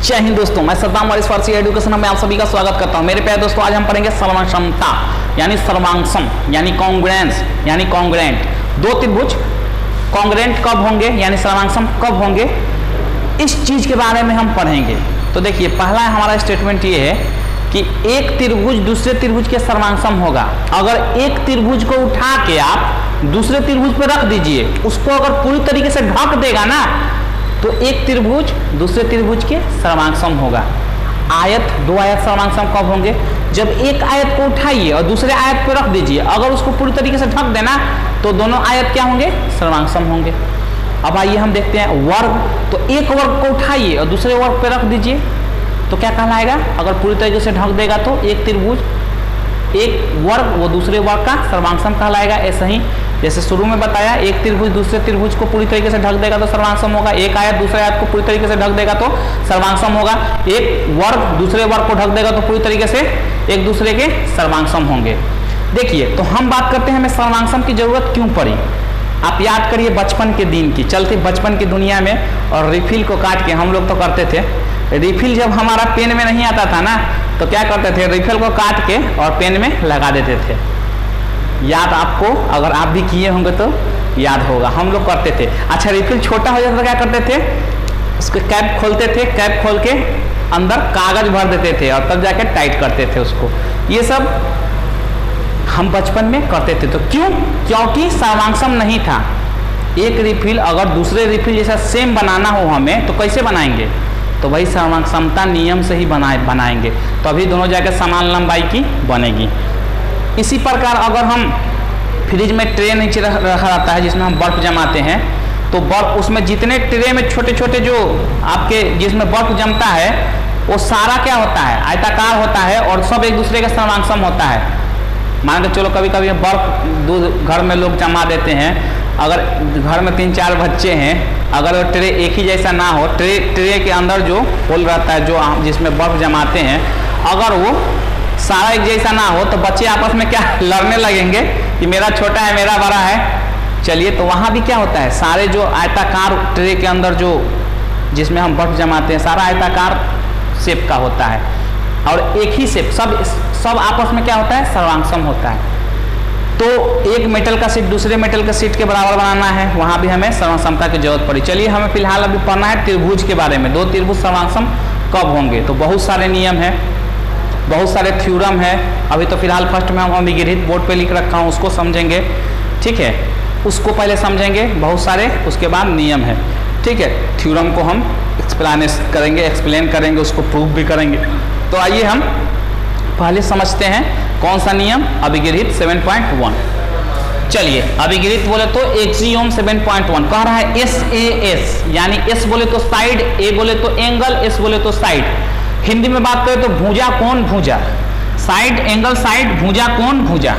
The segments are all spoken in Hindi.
जय हिंद दोस्तों, मैं सद्दाम वारिस फारसी एजुकेशन में आप सभी का स्वागत करता हूं। मेरे प्यारे दोस्तों, आज हम पढ़ेंगे सर्वांगक्षमता यानी सर्वांगसम यानी कॉन्ग्रुएंस यानी कॉन्ग्रुएंट। दो त्रिभुज कॉन्ग्रुएंट कब होंगे यानी सर्वांगसम कब होंगे, इस चीज के बारे में हम पढ़ेंगे। तो देखिए, पहला हमारा स्टेटमेंट ये है कि एक त्रिभुज दूसरे त्रिभुज के सर्वांगसम होगा। अगर एक त्रिभुज को उठा के आप दूसरे त्रिभुज पर रख दीजिए, उसको अगर पूरी तरीके से ढक देगा ना, तो एक त्रिभुज दूसरे त्रिभुज के सर्वांगसम होगा। आयत, दो आयत सर्वांगसम कब होंगे, जब एक आयत को उठाइए और दूसरे आयत पर रख दीजिए, अगर उसको पूरी तरीके से ढक देना तो दोनों आयत क्या होंगे, सर्वांगसम होंगे। अब आइए हम देखते हैं वर्ग। तो एक वर्ग को उठाइए और दूसरे वर्ग पर रख दीजिए तो क्या कहलाएगा, अगर पूरी तरीके से ढक देगा तो एक त्रिभुज एक वर्ग वो दूसरे वर्ग का सर्वांगसम कहलाएगा। ऐसे ही जैसे शुरू में बताया, एक त्रिभुज दूसरे त्रिभुज को पूरी तरीके से ढक देगा तो सर्वांगसम होगा। एक आयत दूसरे आयत को पूरी तरीके से ढक देगा तो सर्वांगसम होगा। एक वर्ग दूसरे वर्ग को ढक देगा तो पूरी तरीके से एक दूसरे के सर्वांगसम होंगे। देखिए, तो हम बात करते हैं हमें सर्वांगसम की जरूरत क्यों पड़ी। आप याद करिए बचपन के दिन की, चलते बचपन की दुनिया में और रिफिल को काट के हम लोग तो करते थे। रिफिल जब हमारा पेन में नहीं आता था ना, तो क्या करते थे, रिफिल को काट के और पेन में लगा देते थे। याद आपको, अगर आप भी किए होंगे तो याद होगा, हम लोग करते थे। अच्छा, रिफिल छोटा हो जाता तो क्या करते थे, उसके कैप खोलते थे, कैप खोल के अंदर कागज भर देते थे और तब जाके टाइट करते थे उसको। ये सब हम बचपन में करते थे। तो क्यों, क्योंकि सर्वांगसम नहीं था। एक रिफिल अगर दूसरे रिफिल जैसा सेम बनाना हो हमें, तो कैसे बनाएंगे, तो भाई सर्वांगसमता नियम से ही बनाएंगे, तभी दोनों जाके समान लंबाई की बनेगी। इसी प्रकार अगर हम फ्रिज में ट्रे नीचे रखा रहता है जिसमें हम बर्फ जमाते हैं, तो बर्फ उसमें जितने ट्रे में छोटे छोटे जो आपके जिसमें बर्फ जमता है, वो सारा क्या होता है, आयताकार होता है और सब एक दूसरे का सर्वांगसम होता है। मान के चलो कभी कभी बर्फ दूध घर में लोग जमा देते हैं, अगर घर में 3-4 बच्चे हैं, अगर वो ट्रे एक ही जैसा ना हो, ट्रे के अंदर जो होल रहता है जो जिसमें बर्फ जमाते हैं, अगर वो सारा एक जैसा ना हो, तो बच्चे आपस में क्या लड़ने लगेंगे कि मेरा छोटा है मेरा बड़ा है। चलिए, तो वहाँ भी क्या होता है, सारे जो आयताकार ट्रे के अंदर जो जिसमें हम बर्फ जमाते हैं, सारा आयताकार शेप का होता है और एक ही शेप, सब आपस में क्या होता है, सर्वांगसम होता है। तो एक मेटल का शीट दूसरे मेटल का शीट के बराबर बनाना है, वहाँ भी हमें सर्वांगसमता की जरूरत पड़ी। चलिए, हमें फिलहाल अभी पढ़ना है त्रिभुज के बारे में। दो त्रिभुज सर्वांगसम कब होंगे, तो बहुत सारे नियम है, बहुत सारे थ्योरम है। अभी तो फिलहाल फर्स्ट में हम अभिगृहित बोर्ड पे लिख रखा हूँ, उसको समझेंगे, ठीक है, उसको पहले समझेंगे, बहुत सारे उसके बाद नियम है, ठीक है। थ्योरम को हम एक्सप्लेन करेंगे, उसको प्रूफ भी करेंगे। तो आइए हम पहले समझते हैं कौन सा नियम, अभिगृहित 7.1। चलिए, अभिगृहित बोले तो एक्सियोम 7.1 कह रहा है SAS, यानी S बोले तो साइड, A बोले तो एंगल, S बोले तो साइड। हिंदी में बात करें तो भुजा कोण भुजा, साइड एंगल साइड, भुजा कोण भुजा।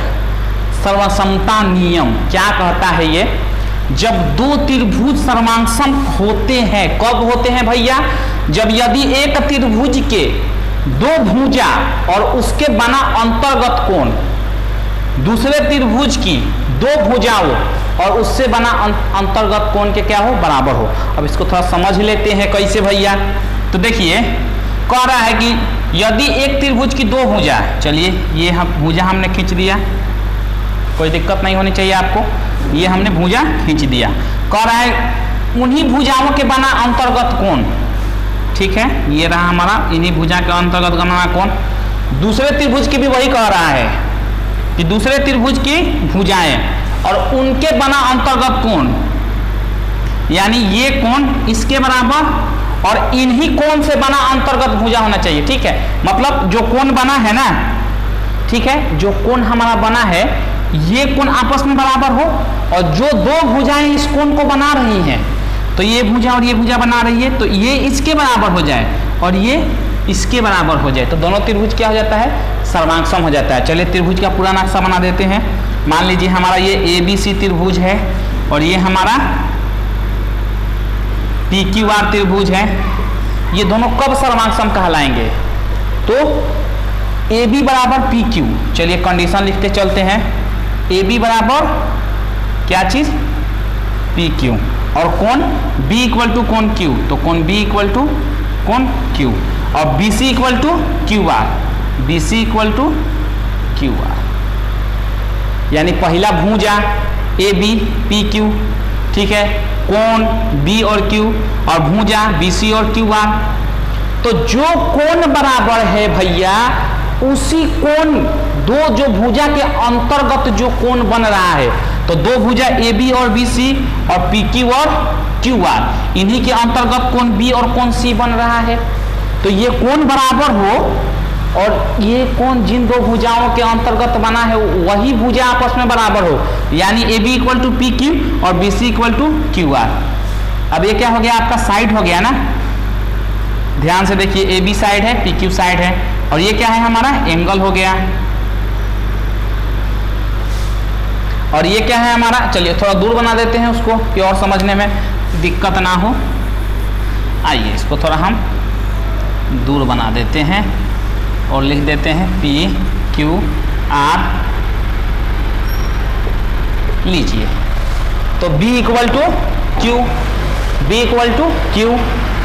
सर्वांगसमता नियम क्या कहता है ये, जब दो त्रिभुज सर्वांगसम होते हैं, कब होते हैं भैया, जब यदि एक त्रिभुज के दो भुजा और उसके बना अंतर्गत कोण दूसरे त्रिभुज की दो भुजाओं और उससे बना अंतर्गत कोण के क्या हो, बराबर हो। अब इसको थोड़ा समझ लेते हैं कैसे भैया। तो देखिए, कह रहा है कि यदि एक त्रिभुज की दो भुजा, चलिए ये हम भुजा हमने खींच दिया, कोई दिक्कत नहीं होनी चाहिए आपको, ये हमने भुजा खींच दिया। कह रहा है उन्हीं भुजाओं के बना अंतर्गत कोण, ठीक है, ये रहा हमारा इन्हीं भुजा के अंतर्गत बना कोण। दूसरे त्रिभुज की भी वही कह रहा है कि दूसरे त्रिभुज की भुजाएं और उनके बना अंतर्गत कोण, यानी ये कोण इसके बराबर और इन्हीं कोण से बना अंतर्गत भुजा होना चाहिए, ठीक है। मतलब जो कोण बना है ना, ठीक है, जो कोण हमारा बना है, ये कोण आपस में बराबर हो और जो दो भुजाएं इस कोण को बना रही हैं, तो ये भुजा और ये भुजा बना रही है, तो ये इसके बराबर हो जाए और ये इसके बराबर हो जाए, तो दोनों त्रिभुज क्या हो जाता है, सर्वांगसम हो जाता है। चलिए, त्रिभुज का पूरा नक्शा बना देते हैं। मान लीजिए हमारा ये ABC त्रिभुज है और ये हमारा PQR त्रिभुज है। ये दोनों कब सर्वांगसम कहलाएंगे, तो AB बराबर PQ। चलिए कंडीशन लिखते चलते हैं, AB बराबर क्या चीज, PQ, और कोण B इक्वल टू कोण Q, तो कोण B इक्वल टू कोण Q, और BC equal to QR, BC equal to QR, यानी पहला भुजा AB PQ, ठीक है, कोण B और Q, और भुजा BC और QR। तो जो कोण बराबर है भैया, उसी कोण, दो जो भुजा के अंतर्गत जो कोण बन रहा है, तो दो भुजा AB और BC और PQ और QR, इन्हीं के अंतर्गत कोण B और कोण C बन रहा है। तो ये कोण बराबर हो और ये कोण जिन दो भुजाओं के अंतर्गत बना है वही भुजा आपस में बराबर हो, यानी AB इक्वल टू PQ और BC इक्वल टू QR। अब ये क्या हो गया, आपका साइड हो गया ना, ध्यान से देखिए, AB साइड है, PQ साइड है, और ये क्या है हमारा एंगल हो गया, और ये क्या है हमारा, चलिए थोड़ा दूर बना देते हैं उसको कि और समझने में दिक्कत ना हो। आइए इसको थोड़ा हम दूर बना देते हैं और लिख देते हैं PQR, लीजिए। तो B equal to Q, B equal to Q,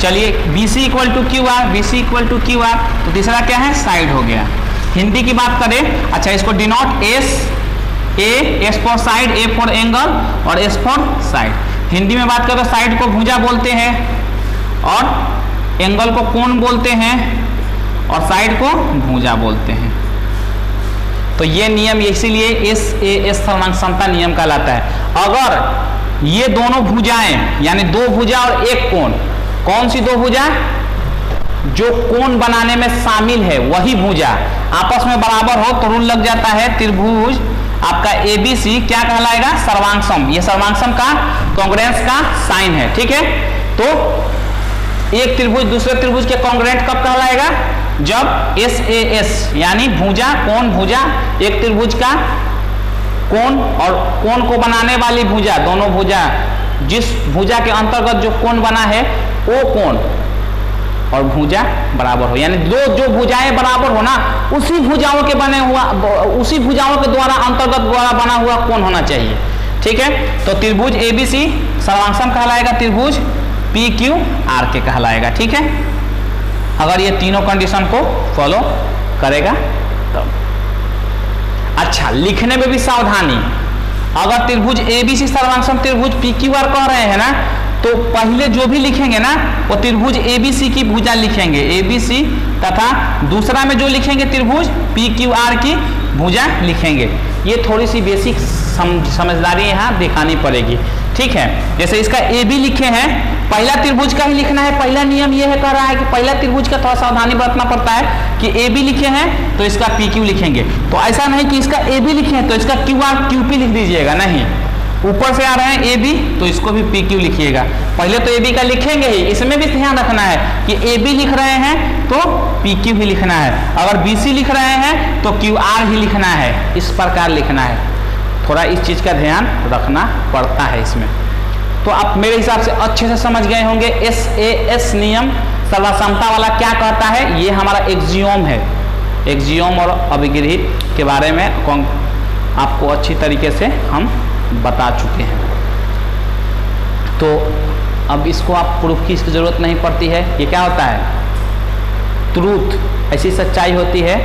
चलिए BC equal to QR, BC equal to QR, तो तीसरा क्या है, साइड हो गया। हिंदी की बात करें, अच्छा इसको denote S for side, A for angle और S फॉर साइड। हिंदी में बात करें तो साइड को भुजा बोलते हैं और एंगल को कोण बोलते हैं और साइड को भुजा बोलते हैं। तो ये नियम इसीलिए SAS सर्वांग समता नियम कहलाता है। अगर ये दोनों भुजाएं, यानी दो भुजा और एक कोण, कौन सी दो भुजा, जो कोण बनाने में शामिल है वही भुजा आपस में बराबर हो तो रूल लग जाता है, त्रिभुज आपका ABC क्या कहलाएगा, सर्वांगसम। ये सर्वांगसम का कॉन्ग्रुएंस का साइन है, ठीक है। तो एक त्रिभुज दूसरे त्रिभुज के कॉन्ग्रुएंट कब कहलाएगा, जब SAS यानी भुजा कोण भुजा, एक त्रिभुज का कोण और कोण को बनाने वाली भुजा, दोनों भुजा, जिस भुजा के अंतर्गत जो कोण बना है वो कोण और भुजा बराबर हो, यानी दो जो भुजाएं बराबर हो ना, उसी भुजाओं के बने हुआ, उसी भुजाओं के द्वारा अंतर्गत द्वारा बना हुआ कोण होना चाहिए, ठीक है। तो त्रिभुज ABC सर्वांगसम कहलाएगा, त्रिभुज PQR के कहलाएगा, ठीक है, अगर ये तीनों कंडीशन को फॉलो करेगा तब। अच्छा, लिखने में भी सावधानी, अगर त्रिभुज ABC सर्वांगसम त्रिभुज PQR कह रहे हैं ना, तो पहले जो भी लिखेंगे ना वो त्रिभुज ABC की भुजा लिखेंगे, ABC, तथा दूसरा में जो लिखेंगे त्रिभुज PQR की भुजा लिखेंगे। ये थोड़ी सी बेसिक समझदारी यहाँ दिखानी पड़ेगी, ठीक है। जैसे इसका AB लिखे हैं, पहला त्रिभुज का ही लिखना है, पहला नियम यह है, कह रहा है कि पहला त्रिभुज का थोड़ा सावधानी बरतना पड़ता है कि AB लिखे हैं तो इसका PQ लिखेंगे। तो ऐसा नहीं कि इसका AB लिखे हैं तो इसका QR QP लिख दीजिएगा, नहीं, ऊपर से आ रहे हैं AB तो इसको भी PQ लिखिएगा। पहले तो AB का लिखेंगे ही, इसमें भी ध्यान रखना है कि AB लिख रहे हैं तो PQ भी लिखना है, अगर BC लिख रहे हैं तो QR ही लिखना है, इस प्रकार लिखना है। थोड़ा इस चीज का ध्यान रखना पड़ता है इसमें। तो आप मेरे हिसाब से अच्छे से समझ गए होंगे SAS नियम सर्वसमता वाला क्या कहता है। ये हमारा एक्सियोम है, एक्सियोम और अभिगृहित के बारे में आपको अच्छी तरीके से हम बता चुके हैं। तो अब इसको आप प्रूफ की इसकी जरूरत नहीं पड़ती है। ये क्या होता है, ट्रूथ, ऐसी सच्चाई होती है,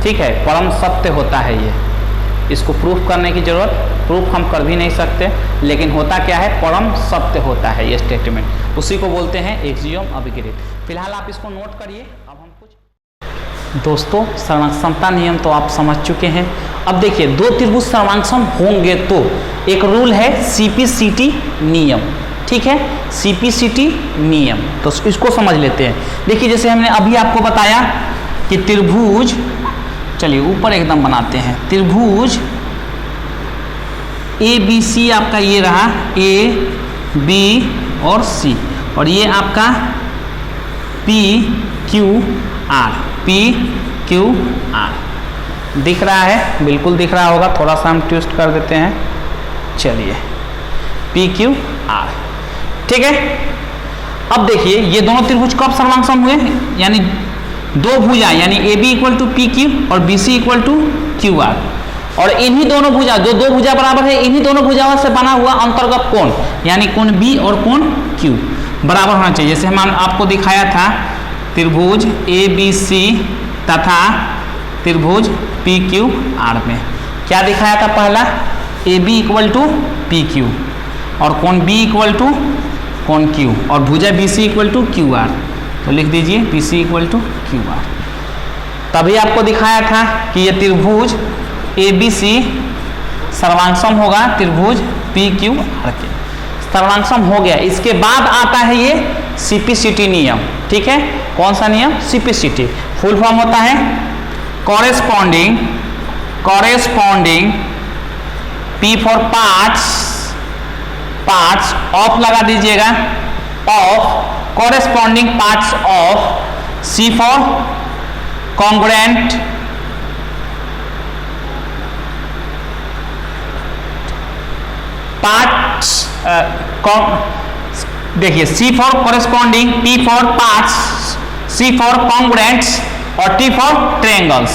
ठीक है, परम सत्य होता है ये। इसको प्रूफ करने की जरूरत, प्रूफ हम कर भी नहीं सकते, लेकिन होता क्या है, परम सत्य होता है ये स्टेटमेंट, उसी को बोलते हैं एक्सियोम अभिगृहित। फिलहाल आप इसको नोट करिए। अब हम कुछ दोस्तों सर्वांगसमता नियम तो आप समझ चुके हैं। अब देखिए, दो त्रिभुज सर्वांगसम होंगे तो एक रूल है CPCT नियम, ठीक है, CPCT नियम। तो इसको समझ लेते हैं। देखिए, जैसे हमने अभी आपको बताया कि त्रिभुज, चलिए ऊपर एकदम बनाते हैं, त्रिभुज ABC आपका ये रहा, A B और C, और ये आपका PQR, PQR दिख रहा है, बिल्कुल दिख रहा होगा, थोड़ा सा हम ट्विस्ट कर देते हैं, चलिए PQR, ठीक है। अब देखिए, ये दोनों त्रिभुज कब सर्वांगसम हुए, यानी दो भुजा, यानी AB इक्वल टू PQ और BC इक्वल टू QR, और इन्हीं दोनों भुजा, जो दो भुजा बराबर है, इन्हीं दोनों भुजाओं से बना हुआ अंतर्गत कोण, यानी कोण B और कोण Q, बराबर होना चाहिए। जैसे हम आपको दिखाया था त्रिभुज ABC तथा त्रिभुज PQR में क्या दिखाया था, पहला AB इक्वल टू PQ और कोण B इक्वल टू कोण Q और भुजा BC इक्वल टू QR। तो लिख दीजिए BC इक्वल टू QR। तभी आपको दिखाया था कि ये त्रिभुज ABC सर्वांगसम होगा त्रिभुज PQR के। सर्वांगसम हो गया, इसके बाद आता है ये CPCT नियम। ठीक है, कौन सा नियम? CPCT। फुल फॉर्म होता है corresponding P for parts of लगा दीजिएगा, of corresponding parts of C for congruent parts, देखिए C for corresponding, P for parts, C for congruents और T for triangles.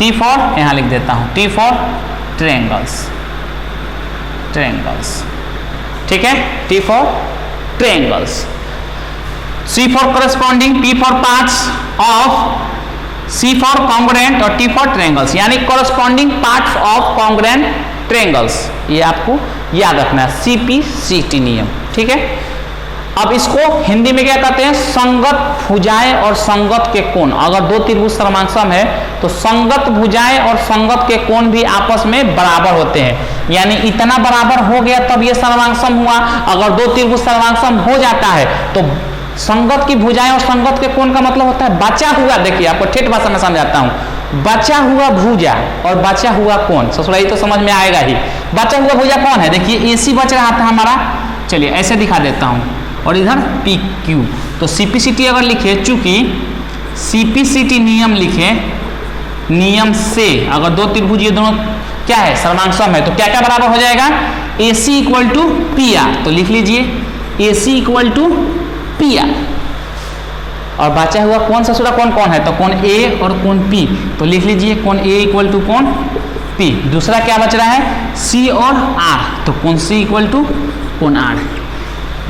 T for यहां लिख देता हूं, T फॉर ट्रायंगल्स। ठीक है, T for triangles, C for corresponding, P for parts of, C for congruent और T फॉर ट्रायंगल्स, यानी corresponding parts of congruent triangles. ये आपको याद रखना है, CPCT नियम। ठीक है, अब इसको हिंदी में क्या कहते हैं? संगत भुजाएं और संगत के कोण। अगर दो त्रिभुज सर्वांगसम है तो संगत भुजाएं और संगत के कोण भी आपस में बराबर होते हैं, यानी इतना बराबर हो गया तब ये सर्वांगसम हुआ। अगर दो त्रिभुज सर्वांगसम हो जाता है तो संगत की भुजाएं और संगत के कोण का मतलब होता है बचा हुआ, देखिए आपको ठेठ भाषा में समझाता हूं, बचा हुआ भुजा और बचा हुआ कोण। ससुराई तो समझ में आएगा ही। बचा हुआ भुजा कौन है? देखिए AC बच रहा था हमारा, चलिए ऐसे दिखा देता हूं, और इधर PQ। तो CPCT अगर लिखे, चूंकि CPCT नियम लिखे, नियम से अगर दो त्रिभुज ये दोनों क्या है? सर्वांगसम है, तो क्या क्या बराबर हो जाएगा? AC equal to PR। तो लिख लीजिए AC इक्वल टू PR। और बचा हुआ कौन सा सूत्र कौन है? तो कोण A और कोण P। तो लिख लीजिए कोण A इक्वल टू कोण P। दूसरा क्या बच रहा है? C और R। तो कोण C इक्वल टू कोण R।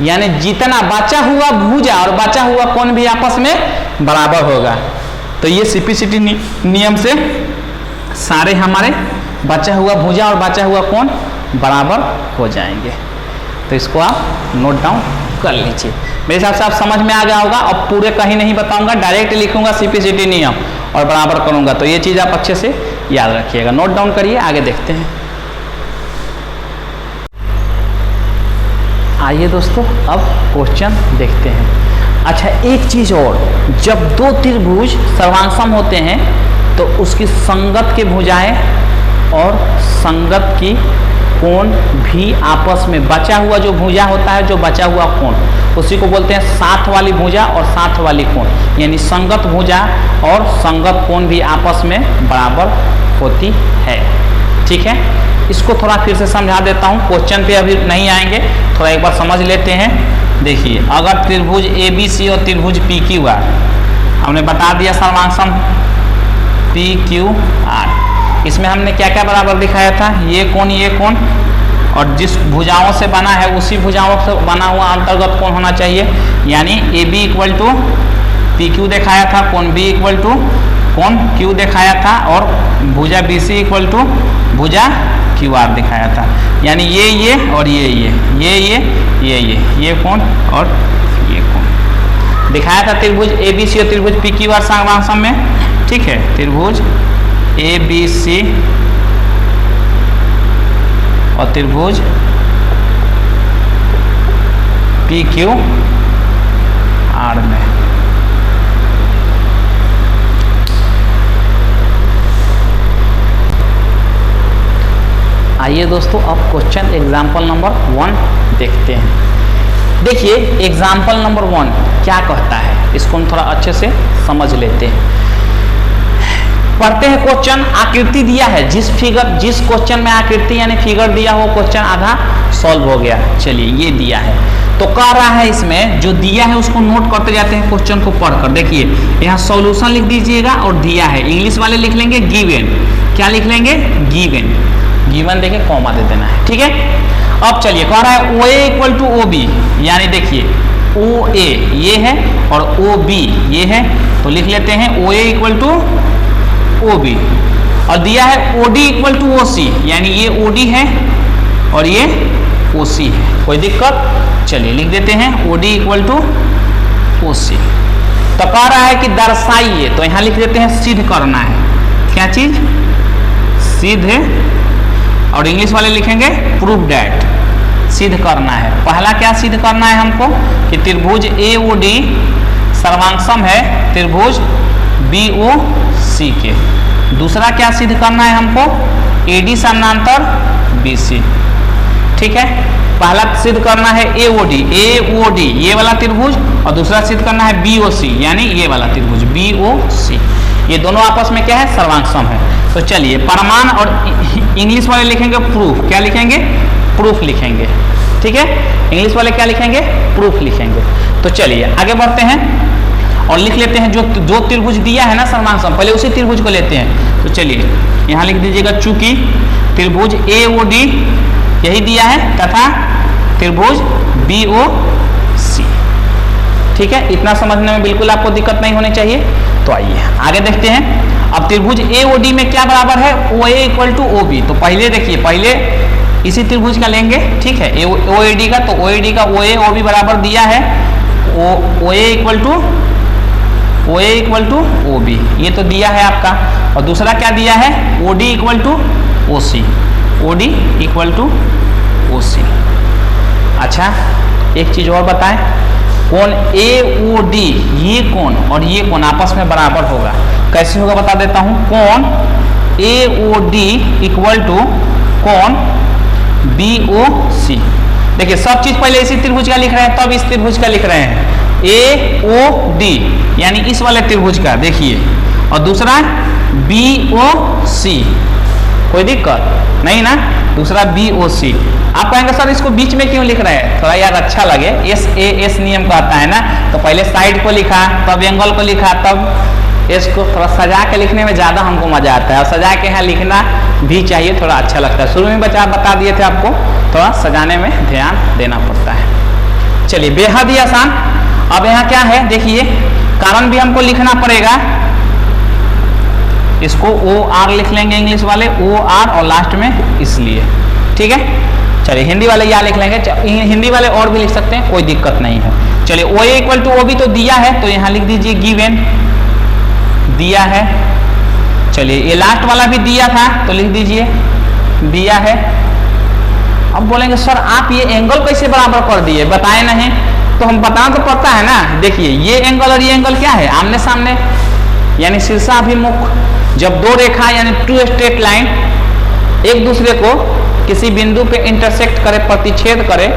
यानी जितना बचा हुआ भुजा और बचा हुआ कोण भी आपस में बराबर होगा। तो ये CPCT नियम से सारे हमारे बचा हुआ भुजा और बचा हुआ कोण बराबर हो जाएंगे। तो इसको आप नोट डाउन कर लीजिए। मेरे हिसाब से आप समझ में आ गया होगा। अब पूरे कहीं नहीं बताऊंगा, डायरेक्ट लिखूंगा CPCT नियम और बराबर करूंगा। तो ये चीज़ आप अच्छे से याद रखिएगा, नोट डाउन करिए। आगे देखते हैं। आइए दोस्तों, अब क्वेश्चन देखते हैं। अच्छा, एक चीज़ और, जब दो त्रिभुज सर्वांगसम होते हैं तो उसकी संगत के भुजाएं और संगत की कोण भी आपस में, बचा हुआ जो भुजा होता है, जो बचा हुआ कोण, उसी को बोलते हैं साथ वाली भुजा और साथ वाली कोण। यानी संगत भुजा और संगत कोण भी आपस में बराबर होती है। ठीक है, इसको थोड़ा फिर से समझा देता हूँ। क्वेश्चन पे अभी नहीं आएंगे, थोड़ा एक बार समझ लेते हैं। देखिए, अगर त्रिभुज ABC और त्रिभुज PQR, हमने बता दिया सर्वांगसम PQR, इसमें हमने क्या क्या बराबर दिखाया था? ये कोण और जिस भुजाओं से बना है उसी भुजाओं से बना हुआ अंतर्गत कोण होना चाहिए। यानी AB इक्वल टू PQ दिखाया था, कोण B इक्वल टू कोण Q दिखाया था, और भुजा BC इक्वल टू भुजा QR दिखाया था। यानी ये और ये कोण और ये कोण दिखाया था त्रिभुज ABC और त्रिभुज PQR सर्वांगसम में। ठीक है, त्रिभुज ABC और त्रिभुज PQR में। आइए दोस्तों, अब क्वेश्चन एग्जाम्पल नंबर 1 देखते हैं। देखिए, एग्जाम्पल नंबर 1 क्या कहता है, इसको हम थोड़ा अच्छे से समझ लेते हैं। पढ़ते हैं क्वेश्चन। आकृति दिया है, जिस क्वेश्चन में आकृति यानी फिगर दिया हो, क्वेश्चन आधा सॉल्व हो गया। चलिए, ये दिया है तो कह रहा है, इसमें जो दिया है उसको नोट करते जाते हैं क्वेश्चन को पढ़कर। देखिए, यहाँ सॉल्यूशन लिख दीजिएगा और दिया है, इंग्लिश वाले लिख लेंगे गिवन। क्या लिख लेंगे? गिवन देखिए, कॉमा दे देना है। ठीक है, अब चलिए, कह रहा है OA इक्वल टू OB, यानी देखिए ओ ए ये है और ओ बी ये है, तो लिख लेते हैं O A equal to O B, और दिया है O D equal to O C, यानी ये ओ डी है और ये ओ सी है। कोई दिक्कत? चलिए लिख देते हैं O D equal to O C. तो कह रहा है कि दर्शाइए, तो यहाँ लिख देते हैं सिद्ध करना है। क्या चीज? सिद्ध, और इंग्लिश वाले लिखेंगे प्रूव डैट, सिद्ध करना है। पहला क्या सिद्ध करना है हमको कि त्रिभुज ए ओ डी सर्वांगसम है त्रिभुज बी ओ सी के। दूसरा क्या सिद्ध करना है हमको? ए डी समानांतर बी सी। ठीक है, पहला सिद्ध करना है ए ओ डी ये वाला त्रिभुज, और दूसरा सिद्ध करना है बी ओ सी यानी ये वाला त्रिभुज बी ओ सी। ये दोनों आपस में क्या है? सर्वांगसम है। तो चलिए प्रमाण, और इंग्लिश वाले लिखेंगे प्रूफ। क्या लिखेंगे? प्रूफ लिखेंगे। ठीक है, इंग्लिश वाले क्या लिखेंगे? प्रूफ लिखेंगे। तो चलिए आगे बढ़ते हैं और लिख लेते हैं जो त्रिभुज दिया है ना सर्वांगसम, पहले उसी त्रिभुज को लेते हैं। तो चलिए यहाँ लिख दीजिएगा, चूंकि त्रिभुज ए ओ डी यही दिया है तथा त्रिभुज बी ओ सी। ठीक है, इतना समझने में बिल्कुल आपको दिक्कत नहीं होनी चाहिए। तो आइए आगे देखते हैं। अब त्रिभुज ए ओ डी में क्या बराबर है? ओ A equal to O B. तो पहले देखिए, पहले इसी त्रिभुज का लेंगे। ठीक है, ओ ए डी का, तो ओ ए डी का ओ ए ओ बी बराबर दिया है ओ A equal to O B, ये तो दिया है आपका। और दूसरा क्या दिया है? O D equal to O C, O D equal to O C. अच्छा, एक चीज और बताएं, कोण ए ओ डी ये कोण और ये कोण आपस में बराबर होगा। कैसे होगा बता देता हूं। कोण ए ओ डी इक्वल टू कोण बी ओ सी। देखिए सब चीज पहले इसी त्रिभुज का लिख रहे हैं, तब इस त्रिभुज का लिख रहे हैं। ए ओ डी यानी इस वाले त्रिभुज का देखिए, और दूसरा बी ओ सी। कोई दिक्कत नहीं ना? दूसरा बी ओ सी। आप कहेंगे सर इसको बीच में क्यों लिख रहे हैं? थोड़ा यार अच्छा लगे, एस ए एस नियम का आता है ना, तो पहले साइड को लिखा, तब एंगल को लिखा, तब इसको थोड़ा सजा के लिखने में ज़्यादा हमको मजा आता है, और सजा के यहाँ लिखना भी चाहिए, थोड़ा अच्छा लगता है। शुरू में बता दिए थे आपको, थोड़ा सजाने में ध्यान देना पड़ता है। चलिए बेहद ही आसान। अब यहाँ क्या है देखिए, कारण भी हमको लिखना पड़ेगा। इसको ओ आर लिख लेंगे इंग्लिश वाले, ओ आर और लास्ट में इसलिए। ठीक है, चलिए हिंदी वाले या लिख लेंगे, हिंदी वाले और भी लिख सकते हैं, कोई दिक्कत नहीं है। चलिए ओ A equal to O B तो दिया है, तो यहाँ लिख दीजिए गिवन दिया है। चलिए ये लास्ट वाला भी दिया था, तो लिख दीजिए दिया है। अब बोलेंगे सर आप ये एंगल कैसे बराबर कर दिए, बताए नहीं? तो हम बताना तो पड़ता है ना। देखिए ये एंगल और ये एंगल क्या है? आमने सामने यानी शीर्षाभिमुख। जब दो रेखा यानी टू स्ट्रेट लाइन एक दूसरे को किसी बिंदु पे इंटरसेक्ट करे, प्रतिच्छेद करे,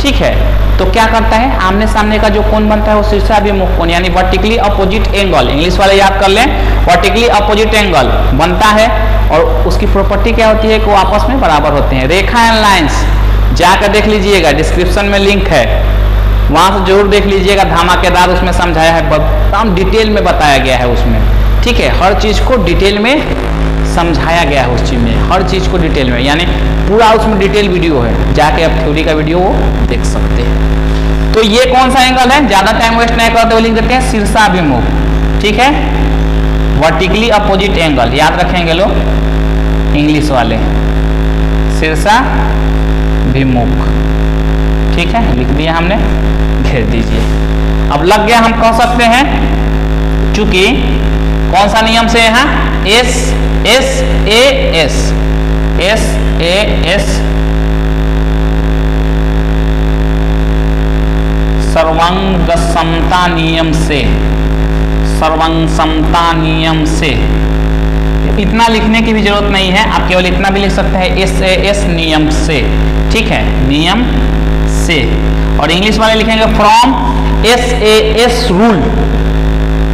ठीक है, तो क्या करता है? आमने सामने का जो कोण बनता है वो शीर्षाभिमुख कोण यानी वर्टिकली अपोजिट एंगल। इंग्लिश वाले याद कर लें, वर्टिकली अपोजिट एंगल बनता है, और उसकी प्रॉपर्टी क्या होती है कि वो आपस में बराबर होते हैं। रेखा एंड लाइंस जाकर देख लीजिएगा, डिस्क्रिप्शन में लिंक है, वहां से जरूर देख लीजिएगा, धमाकेदार उसमें समझाया है, एकदम डिटेल में बताया गया है उसमें। ठीक है, हर चीज को डिटेल में समझाया गया है उस चीज में, हर चीज को डिटेल में, यानी पूरा उसमें डिटेल वीडियो है, जाके आप थ्योरी का वीडियो वो देख सकते हैं। तो ये कौन सा एंगल है? ज्यादा टाइम वेस्ट नहीं करते हुए लिख देते हैं शीर्षाभिमुख। ठीक है, वर्टिकली अपोजिट एंगल याद रखेंगे लोग इंग्लिश वाले, शीर्षाभिमुख। ठीक है, लिख दिया हमने, घेर दीजिए। अब लग गया, हम कह सकते हैं चूंकि कौन सा नियम से यहाँ S S A S S A S सर्वांगसमता नियम से, सर्वांगसमता नियम से, इतना लिखने की भी जरूरत नहीं है, आप केवल इतना भी लिख सकते हैं एस ए एस नियम से। ठीक है, नियम से, और इंग्लिश वाले लिखेंगे from S A S rule,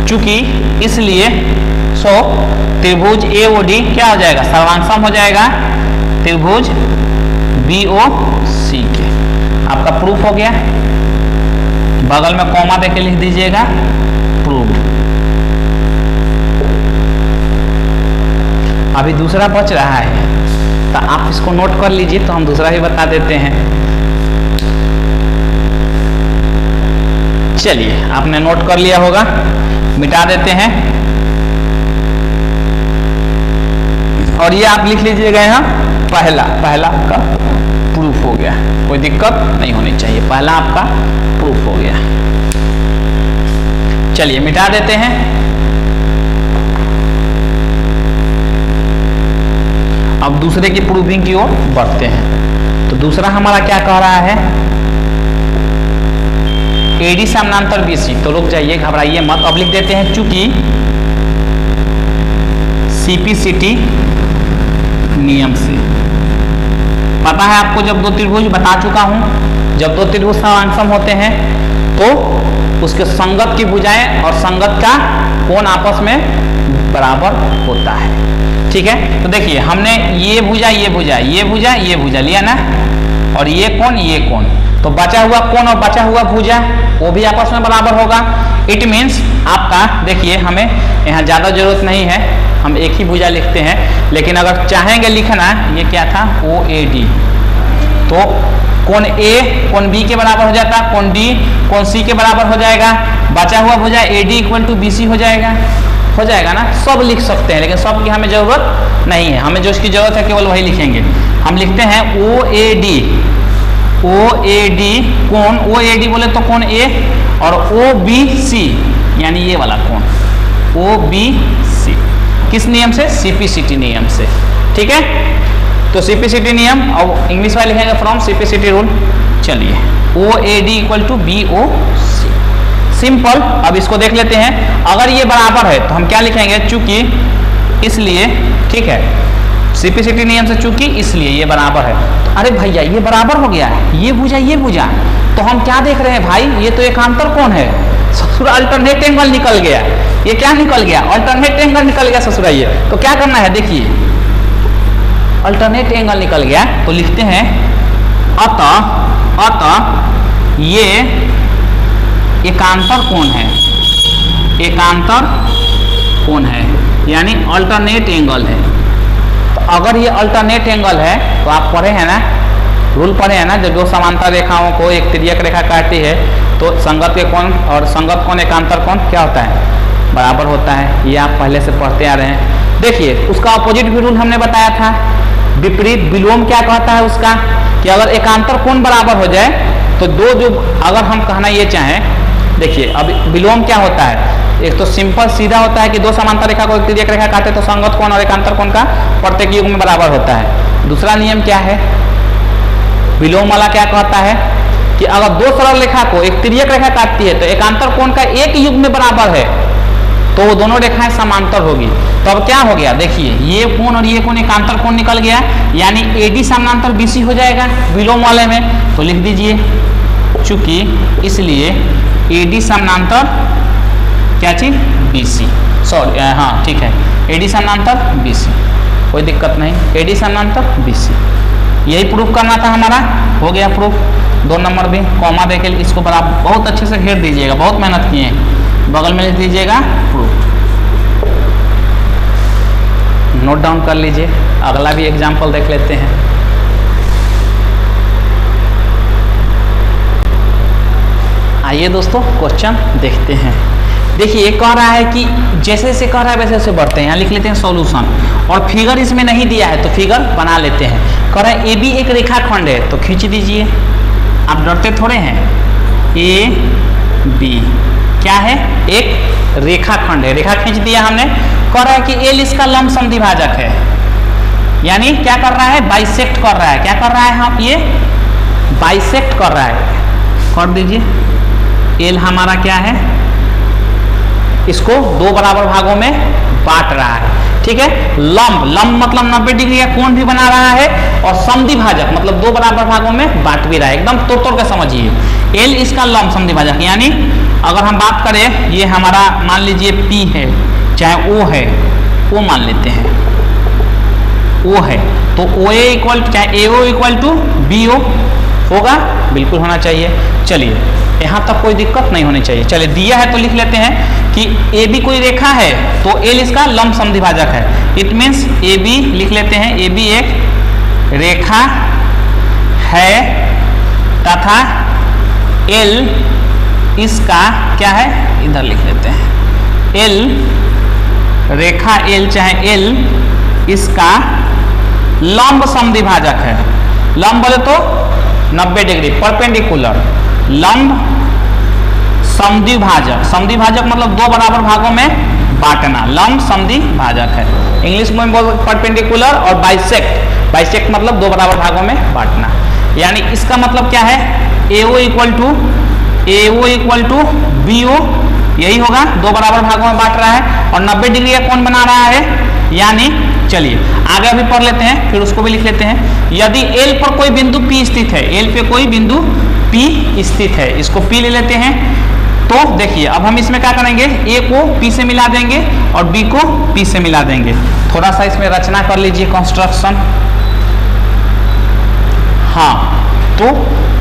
चूंकि इसलिए सो त्रिभुज ए ओ डी क्या हो जाएगा? सर्वांगसम हो जाएगा त्रिभुज बी ओ सी के। आपका प्रूफ हो गया, बगल में कॉमा देके लिख दीजिएगा प्रूफ। अभी दूसरा बच रहा है, तो आप इसको नोट कर लीजिए, तो हम दूसरा ही बता देते हैं। चलिए आपने नोट कर लिया होगा, मिटा देते हैं और ये आप लिख लीजिएगा यहाँ पहला आपका प्रूफ हो गया, कोई दिक्कत नहीं होनी चाहिए, पहला आपका प्रूफ हो गया। चलिए मिटा देते हैं। अब दूसरे की प्रूफिंग की ओर बढ़ते हैं। तो दूसरा हमारा क्या कह रहा है, एडी समानांतर बीसी। तो रुक जाइए, घबराइए मत, अब लिख देते हैं चूंकि सीपीसीटी नियम से। पता है आपको, जब दो त्रिभुज बता चुका हूं, जब दो त्रिभुज समांसम होते हैं तो उसके संगत की भुजाएं और संगत का कोण आपस में बराबर होता है। ठीक है, तो देखिए हमने ये भुजा लिया ना, और ये कोण, तो बचा हुआ कोण और बचा हुआ भुजा वो भी आपस में बराबर होगा। इट मीन्स आपका, देखिए हमें यहाँ ज्यादा जरूरत नहीं है, हम एक ही भुजा लिखते हैं, लेकिन अगर चाहेंगे लिखना, ये क्या था OAD, तो कोण A कोण B के बराबर हो जाता, कोण D कोण C के बराबर हो जाएगा, बचा हुआ भुजा AD = BC हो जाएगा ना। सब लिख सकते हैं, लेकिन सब की हमें जरूरत नहीं है, हमें जो इसकी जरूरत है केवल वही लिखेंगे। हम लिखते हैं OAD कोण, OAD बोले तो कोण A, और OBC यानी ये वाला कोण OBC, किस नियम से, सीपीसीटी नियम से। ठीक है, तो सीपीसीटी नियम, और इंग्लिश वाले लिखेंगे फ्रॉम सीपीसीटी रूल। चलिए OAD = BOC, सिंपल। अब इसको देख लेते हैं, अगर ये बराबर है तो हम क्या लिखेंगे, चूंकि इसलिए। ठीक है, सीपीसीटी नियम से चूंकि इसलिए ये बराबर है। तो अरे भैया ये बराबर हो गया, ये भुजा, तो हम क्या देख रहे हैं भाई, ये तो एकांतर कोण है, ससुरा अल्टरनेट एंगल निकल गया। ये क्या निकल गया, अल्टरनेट एंगल निकल गया ससुरा। ये तो क्या करना है, देखिए अल्टरनेट एंगल निकल गया, तो लिखते हैं अतः ये एकांतर कोण है, यानी अल्टरनेट एंगल है। तो अगर ये अल्टरनेट एंगल है, तो आप पढ़े हैं ना, रूल पढ़े हैं ना, जब दो समांतर रेखाओं को एक तिर्यक रेखा काटती है तो संगत के कोण और संगत कोण एकांतर कोण क्या होता है, बराबर होता है। ये आप पहले से पढ़ते आ रहे हैं। देखिए उसका अपोजिट भी रूल हमने बताया था, विपरीत विलोम क्या कहता है उसका, कि अगर एकांतर कोण बराबर हो जाए तो दो जो, अगर हम कहना ये चाहें, देखिए अब विलोम क्या होता है, एक तो सिंपल सीधा होता है कि दो समांतर रेखा को एक तिर्यक रेखा काटे तो संगत कोण और एकांतर कोण का प्रत्येक युग में बराबर होता है। दूसरा नियम क्या है, विलोम वाला क्या कहता है कि अगर दो सरल रेखा को एक तिर्यक रेखा काटती है तो एकांतर कोण का एक युग में बराबर है, तो वो दोनों रेखाएं समांतर होगी। तो अब क्या हो गया, देखिए ये कोण और ये कोण एकांतर कोण निकल गया, यानी AD समानांतर BC हो जाएगा विलोम वाले में। तो लिख दीजिए चूंकि इसलिए AD समानांतर क्या चीज, BC, सॉरी हाँ ठीक है, AD समानांतर BC, कोई दिक्कत नहीं, AD समानांतर BC, यही प्रूफ करना था हमारा, हो गया प्रूफ। 2 नंबर भी कॉमा देके इसको बराबर बहुत अच्छे से घेर दीजिएगा, बहुत मेहनत किए हैं, बगल में लिख दीजिएगा प्रूफ, नोट डाउन कर लीजिए। अगला भी एग्जाम्पल देख लेते हैं। आइए दोस्तों क्वेश्चन देखते हैं। देखिए कह रहा है कि जैसे जैसे कह रहा है वैसे वैसे बढ़ते हैं, यहाँ लिख लेते हैं सॉल्यूशन, और फिगर इसमें नहीं दिया है तो फिगर बना लेते हैं। कह रहा है AB एक रेखाखंड है, तो खींच दीजिए, आप डरते थोड़े हैं। AB क्या है, एक रेखाखंड है, रेखा खींच दिया हमने। कह रहा है कि L इसका लंब समद्विभाजक है, यानी क्या कर रहा है, बाइसेक्ट कर रहा है। क्या कर रहा है, हम ये बाइसेक्ट कर रहा है, कर दीजिए। L हमारा क्या है, इसको 2 बराबर भागों में बांट रहा है। ठीक है, लंब मतलब 90 डिग्री का कोण भी बना रहा है, और समद्विभाजक मतलब 2 बराबर भागों में बांट भी रहा है। एकदम तोड़ के समझिए, L इसका लंब समद्विभाजक, यानी अगर हम बात करें, ये हमारा मान लीजिए P है, चाहे O है, O मान लेते हैं, O है, तो OA इक्वल चाहे AO इक्वल टू BO होगा, बिल्कुल होना चाहिए। चलिए यहाँ तक कोई दिक्कत नहीं होनी चाहिए। चलिए दिया है तो लिख लेते हैं कि AB कोई रेखा है तो L इसका लंब समद्विभाजक है। इट मीन्स AB लिख लेते हैं, AB एक रेखा है तथा L इसका क्या है, इधर लिख लेते हैं, एल, रेखा एल चाहे एल इसका लंब समद्विभाजक है। लंब बोले तो 90 डिग्री, परपेंडिकुलर, लंब समद्विभाजक। समद्विभाजक मतलब दो बराबर भागों में बांटना, लंब समद्विभाजक है। इंग्लिश में बोल परपेंडिकुलर और बाइसेक्ट, बाइसेक्ट मतलब दो बराबर भागों में बांटना। यानी इसका मतलब क्या है, AO इक्वल टू BO, यही होगा, दो बराबर भागों में बांट रहा है और 90 डिग्री का कोण बना रहा है। यानी चलिए आगे अभी पढ़ लेते हैं, फिर उसको भी लिख लेते हैं। यदि L पर कोई बिंदु P स्थित है, L पे कोई बिंदु P स्थित है, इसको P ले लेते हैं। तो देखिए अब हम इसमें क्या करेंगे, A को P से मिला देंगे और B को P से मिला देंगे। थोड़ा सा इसमें रचना कर लीजिए, कंस्ट्रक्शन। हाँ, तो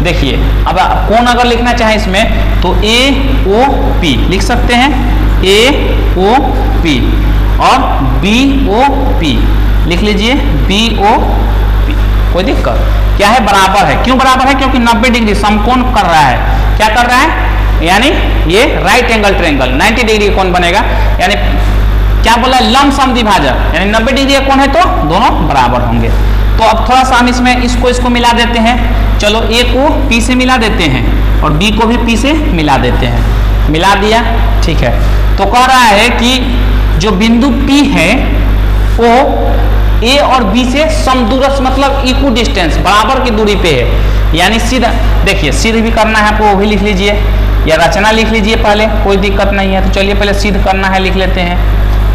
देखिए अब कौन अगर लिखना चाहे इसमें तो AOP लिख सकते हैं, AOP और BOP लिख लीजिए, BOP। कोई दिक्कत क्या है, बराबर है। क्यों बराबर है, क्योंकि 90 डिग्री समकोण कर रहा है। क्या कर रहा है, यानी ये राइट एंगल ट्रायंगल 90 डिग्री कोण बनेगा। यानी क्या बोला, लंब समद्विभाजक, यानी 90 डिग्री का कोण है तो दोनों बराबर होंगे। तो अब थोड़ा सा हम इसमें इसको मिला देते हैं। चलो A को P से मिला देते हैं और B को भी P से मिला देते हैं। मिला दिया, ठीक है। तो कह रहा है कि जो बिंदु P है वो A और B से समदूरस्थ मतलब इक्वल डिस्टेंस, बराबर की दूरी पे है। यानी सीधा, देखिए सिद्ध भी करना है आपको, वो भी लिख लीजिए या रचना लिख लीजिए पहले, कोई दिक्कत नहीं है। तो चलिए पहले सिद्ध करना है, लिख लेते हैं,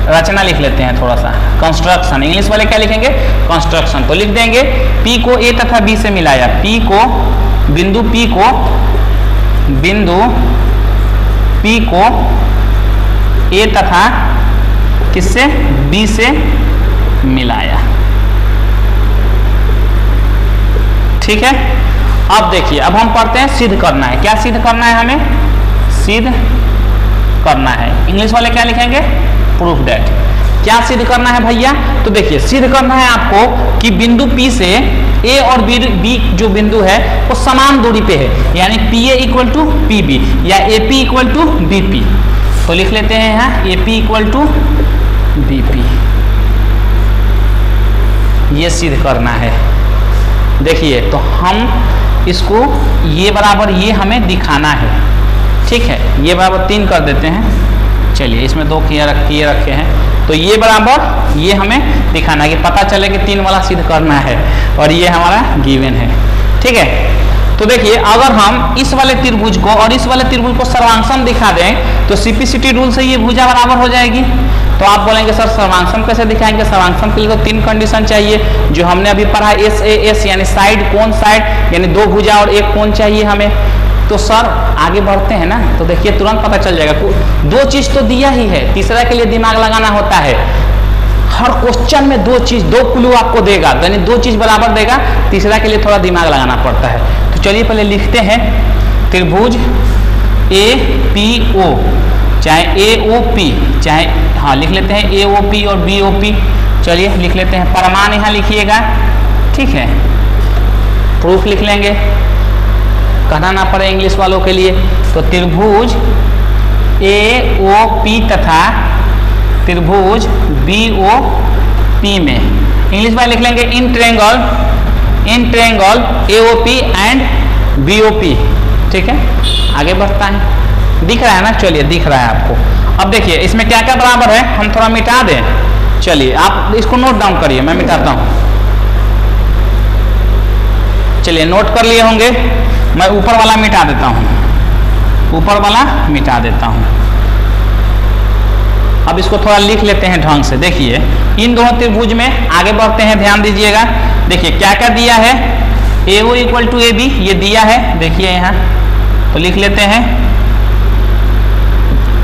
रचना लिख लेते हैं थोड़ा सा। कंस्ट्रक्शन, इंग्लिश वाले क्या लिखेंगे, कंस्ट्रक्शन। तो लिख देंगे P को A तथा B से मिलाया, बिंदु P को A तथा किससे, B से मिलाया। ठीक है। अब देखिए अब हम पढ़ते हैं सिद्ध करना है। क्या सिद्ध करना है, हमें सिद्ध करना है। इंग्लिश वाले क्या लिखेंगे, प्रूफ दैट। क्या सिद्ध करना है भैया, तो देखिए सिद्ध करना है आपको कि बिंदु P से A और B जो बिंदु है वो समान दूरी पे है। यानी PA इक्वल टू PB या AP इक्वल टू BP। तो लिख लेते हैं यहाँ AP इक्वल टू BP, ये सिद्ध करना है। देखिए तो हम इसको ये बराबर ये हमें दिखाना है, ठीक है। ये बराबर 3 कर देते हैं। चलिए इसमें 2 किए रखे हैं, तो ये बराबर ये हमें दिखाना है कि पता चले कि 3 वाला सिद्ध करना है और ये हमारा गिवन है, ठीक है। तो देखिए अगर हम इस वाले त्रिभुज को और इस वाले त्रिभुज को सर्वांगसम दिखा दें तो सीपीसीटी रूल से ये भुजा बराबर हो जाएगी। तो आप बोलेंगे सर सर्वांगसम कैसे दिखाएंगे, सर्वांगसम के लिए तो 3 कंडीशन चाहिए जो हमने अभी पढ़ा, SAS यानी साइड, कोण साइड, यानी 2 भुजा और 1 कोण चाहिए हमें। तो सर आगे बढ़ते हैं ना, तो देखिए तुरंत पता चल जाएगा। 2 चीज तो दिया ही है, तीसरा के लिए दिमाग लगाना होता है। हर क्वेश्चन में 2 चीज, 2 क्लू आपको देगा, यानी 2 चीज बराबर देगा, तीसरा के लिए थोड़ा दिमाग लगाना पड़ता है। तो चलिए पहले लिखते हैं त्रिभुज APO चाहे AOP चाहे, हाँ लिख लेते हैं AOP और BOP। चलिए लिख लेते हैं, प्रमाण यहाँ लिखिएगा, ठीक है। प्रूफ लिख लेंगे, कहना ना पड़े इंग्लिश वालों के लिए। तो त्रिभुज AOP तथा त्रिभुज BOP में इंग्लिश में लिख लेंगे in triangle AOP and BOP, ठीक है। आगे बढ़ता है, दिख रहा है ना, चलिए दिख रहा है आपको। अब देखिए इसमें क्या क्या बराबर है, हम थोड़ा मिटा दें। चलिए आप इसको नोट डाउन करिए, मैं मिटाता हूं। चलिए नोट कर लिए होंगे, मैं ऊपर वाला मिटा देता हूं, ऊपर वाला मिटा देता हूं। अब इसको थोड़ा लिख लेते हैं ढंग से। देखिए इन दोनों त्रिभुज में आगे बढ़ते हैं, ध्यान दीजिएगा। देखिए क्या क्या दिया है, AO इक्वल टू AB ये दिया है, देखिए यहाँ। तो लिख लेते हैं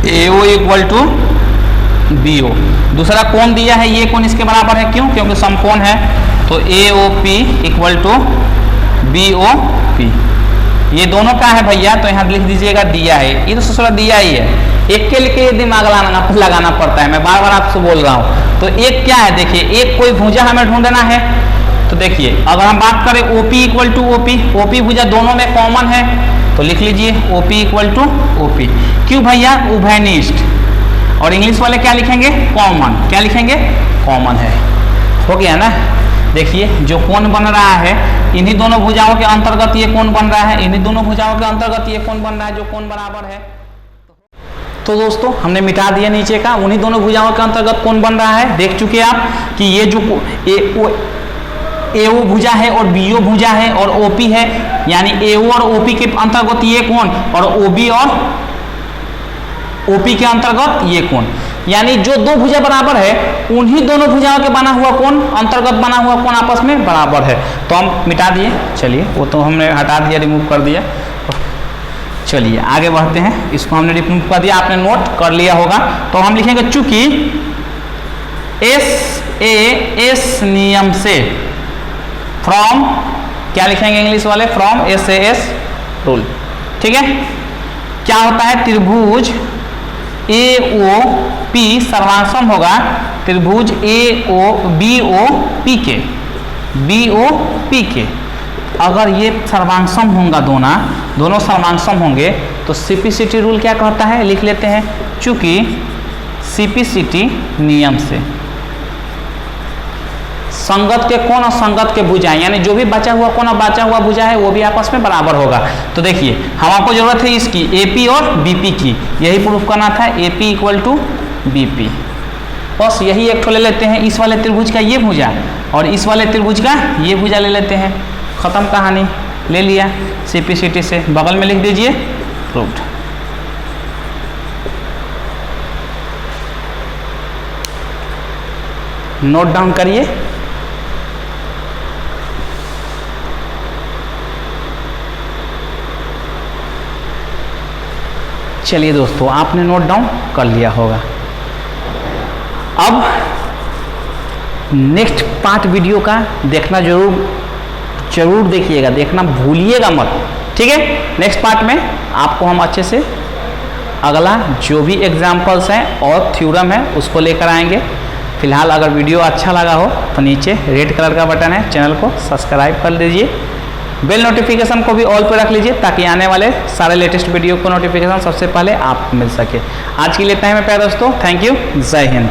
AO इक्वल टू BO। दूसरा कोण दिया है, ये कोण इसके बराबर है, क्यों, क्योंकि समकोण है। तो AOP इक्वल टू BOP। ये दोनों का है भैया, तो यहाँ लिख दीजिएगा दिया है, ये तो ससुरा दिया ही है। एक के लिए दिमाग लगाना पड़ता है, मैं बार बार आपसे बोल रहा हूँ। तो एक क्या है, देखिए एक कोई भुजा हमें ढूंढना है। तो देखिए अगर हम बात करें OP equal to OP, OP भुजा दोनों में कॉमन है, तो लिख लीजिए OP इक्वल टू OP। क्यों भैया? उभयनिष्ठ। और इंग्लिश वाले क्या लिखेंगे? कॉमन। क्या लिखेंगे? कॉमन है। हो गया ना। देखिए जो कोण बन रहा है इन्हीं दोनों भुजाओं के अंतर्गत ये कोण बन रहा है, इन्हीं दोनों भुजाओं के अंतर्गत ये कोण बन रहा है जो कोण बराबर है। तो दोस्तों हमने मिटा दिया नीचे का, उन्हीं दोनों भुजाओं के अंतर्गत कोण बन रहा है। देख चुके आप कि ये जो AO भुजा है और BO भुजा है और OP है, यानी AO और OP के अंतर्गत ये कोण और OB और OP के अंतर्गत ये कोण, यानी जो दो भुजा बराबर है उन्हीं दोनों भुजाओं के बना हुआ कोण, अंतर्गत बना हुआ कोण आपस में बराबर है। तो हम मिटा दिए, चलिए वो तो हमने हटा दिया, रिमूव कर दिया। चलिए आगे बढ़ते हैं। इसको हमने रिमूव कर दिया, आपने नोट कर लिया होगा। तो हम लिखेंगे चूंकि SAS नियम से, फ्रॉम, क्या लिखेंगे इंग्लिश वाले? From SAS rule. ठीक है। क्या होता है? त्रिभुज AOP सर्वांगसम होगा त्रिभुज BOP के। अगर ये सर्वांगसम होगा, दोनों सर्वांगसम होंगे तो CPCT रूल क्या कहता है? लिख लेते हैं, चूंकि CPCT नियम से संगत के कोण और संगत के भुजाएं, यानी जो भी बचा हुआ कोण और बचा हुआ भुजा है वो भी आपस में बराबर होगा। तो देखिए हमको जरूरत है इसकी AP और BP की, यही प्रूफ करना था, AP इक्वल टू BP। बस यही एक ठो ले लेते हैं, इस वाले त्रिभुज का ये भुजा और इस वाले त्रिभुज का ये भुजा ले लेते हैं, खत्म कहानी। ले लिया CPCT से, बगल में लिख दीजिए प्रूव्ड। नोट डाउन करिए। चलिए दोस्तों आपने नोट डाउन कर लिया होगा। अब नेक्स्ट पार्ट वीडियो का देखना जरूर देखिएगा, देखना भूलिएगा मत। ठीक है। नेक्स्ट पार्ट में आपको हम अच्छे से अगला जो भी एग्जाम्पल्स हैं और थ्योरम है उसको लेकर आएंगे। फिलहाल अगर वीडियो अच्छा लगा हो तो नीचे रेड कलर का बटन है, चैनल को सब्सक्राइब कर लीजिए, बेल नोटिफिकेशन को भी ऑल पर रख लीजिए ताकि आने वाले सारे लेटेस्ट वीडियो को नोटिफिकेशन सबसे पहले आपको मिल सके। आज के लिए इतना ही मेरे प्यारे दोस्तों, थैंक यू, जय हिंद।